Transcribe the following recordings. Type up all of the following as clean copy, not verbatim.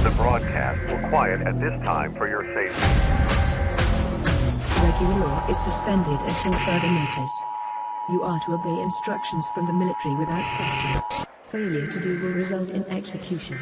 The broadcast will quiet at this time for your safety. Regular law is suspended until further notice. You are to obey instructions from the military without question. Failure to do will result in execution.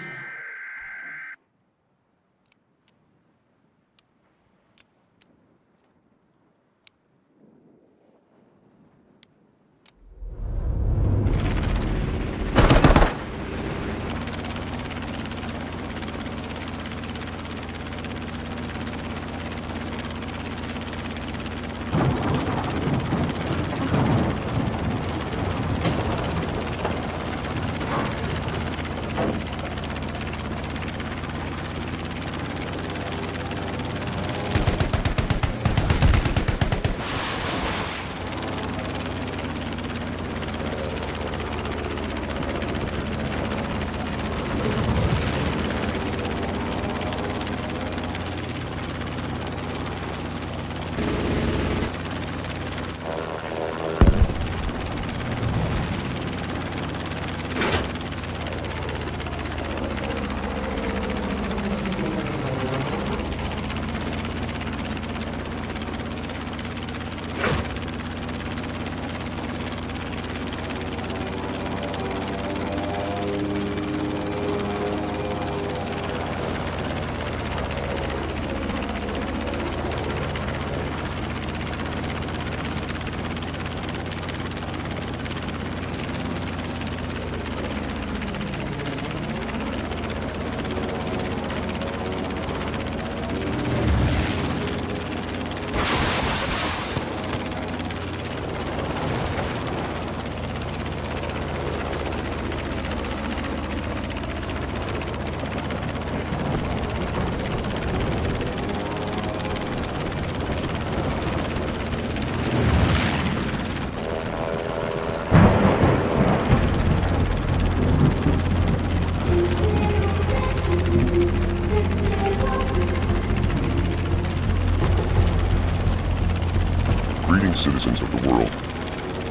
Greetings, citizens of the world.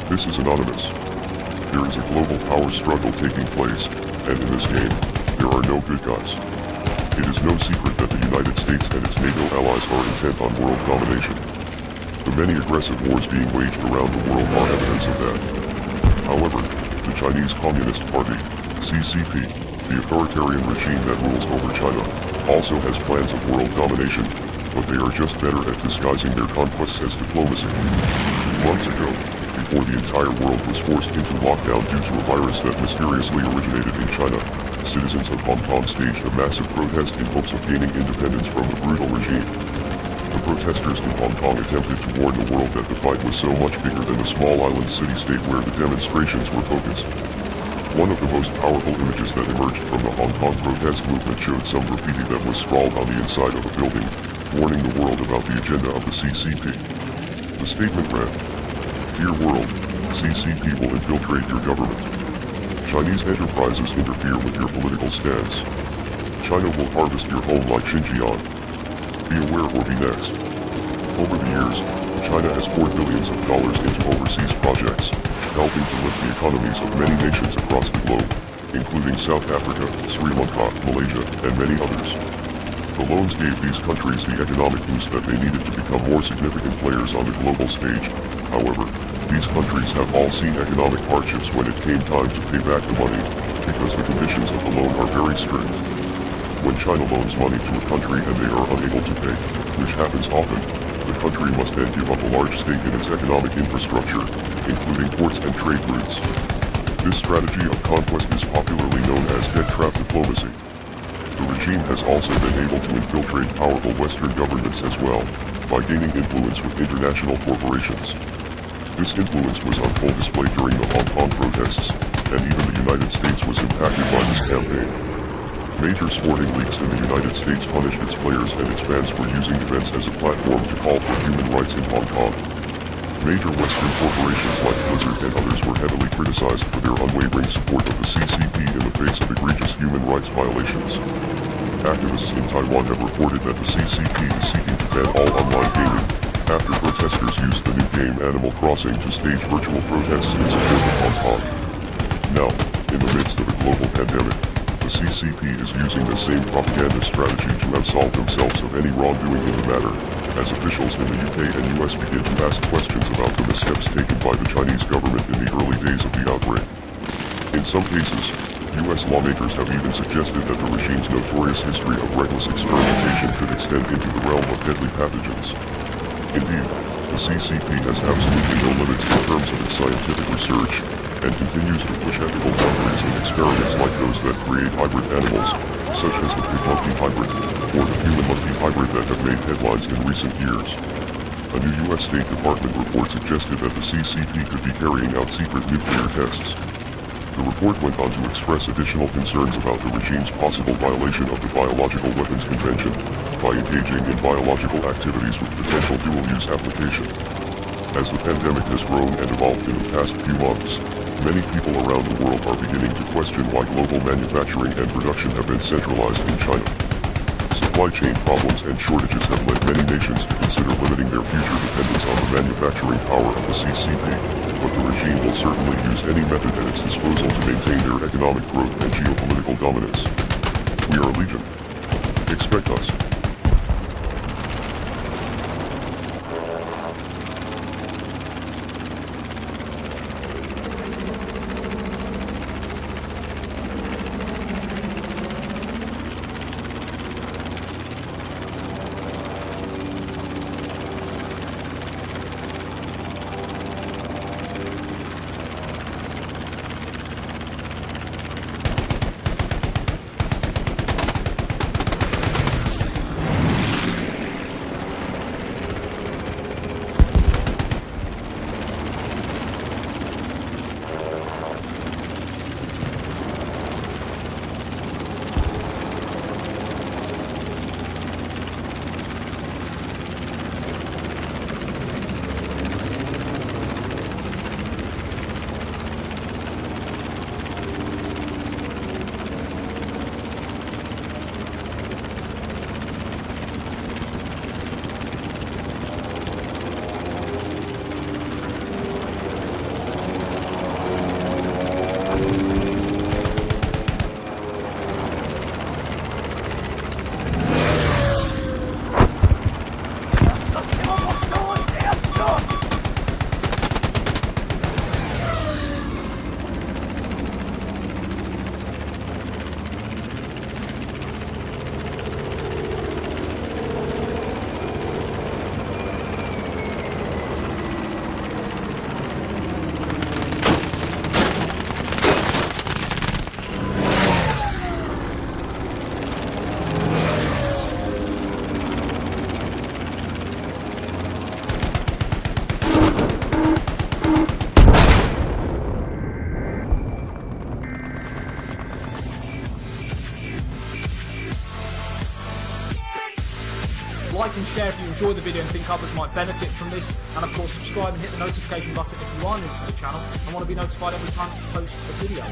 This is Anonymous. There is a global power struggle taking place, and in this game, there are no good guys. It is no secret that the United States and its NATO allies are intent on world domination. The many aggressive wars being waged around the world are evidence of that. However, the Chinese Communist Party, CCP, the authoritarian regime that rules over China, also has plans of world domination, but they are just better at disguising their conquests as diplomacy. Months ago, before the entire world was forced into lockdown due to a virus that mysteriously originated in China, citizens of Hong Kong staged a massive protest in hopes of gaining independence from the brutal regime. The protesters in Hong Kong attempted to warn the world that the fight was so much bigger than the small island city-state where the demonstrations were focused. One of the most powerful images that emerged from the Hong Kong protest movement showed some graffiti that was scrawled on the inside of a building, warning the world about the agenda of the CCP. The statement read, "Dear world, CCP will infiltrate your government. Chinese enterprises interfere with your political stance. China will harvest your home like Xinjiang. Be aware or be next." Over the years, China has poured billions of dollars into overseas projects, helping to lift the economies of many nations across the globe, including South Africa, Sri Lanka, Malaysia, and many others. The loans gave these countries the economic boost that they needed to become more significant players on the global stage. However, these countries have all seen economic hardships when it came time to pay back the money, because the conditions of the loan are very strict. When China loans money to a country and they are unable to pay, which happens often, the country must then give up a large stake in its economic infrastructure, including ports and trade routes. This strategy of conquest is popularly known as debt trap diplomacy. The regime has also been able to infiltrate powerful Western governments as well, by gaining influence with international corporations. This influence was on full display during the Hong Kong protests, and even the United States was impacted by this campaign. Major sporting leagues in the United States punished its players and its fans for using events as a platform to call for human rights in Hong Kong. Major Western corporations like Blizzard and others were heavily criticized for their unwavering support of the CCP in the face of egregious human rights violations. Activists in Taiwan have reported that the CCP is seeking to ban all online gaming, after protesters used the new game Animal Crossing to stage virtual protests in support of Hong Kong. Now, in the midst of a global pandemic, the CCP is using the same propaganda strategy to absolve themselves of any wrongdoing in the matter, as officials in the UK and US begin to ask questions about the missteps taken by the Chinese government in the early days of the outbreak. In some cases, US lawmakers have even suggested that the regime's notorious history of reckless experimentation could extend into the realm of deadly pathogens. Indeed, the CCP has absolutely no limits in terms of its scientific research, and continues to push ethical boundaries in experiments like those that create hybrid animals, such as the pig-monkey hybrid, or the human-monkey hybrid that have made headlines in recent years. A new US State Department report suggested that the CCP could be carrying out secret nuclear tests. The report went on to express additional concerns about the regime's possible violation of the Biological Weapons Convention by engaging in biological activities with potential dual-use application. As the pandemic has grown and evolved in the past few months, many people around the world are beginning to question why global manufacturing and production have been centralized in China. Supply chain problems and shortages have led many nations to consider limiting their future dependence on the manufacturing power of the CCP, but the regime will certainly use any method at its disposal to maintain their economic growth and geopolitical dominance. We are Legion. Expect us. Like and share if you enjoy the video and think others might benefit from this, and of course subscribe and hit the notification button if you are new to the channel and want to be notified every time I post a video.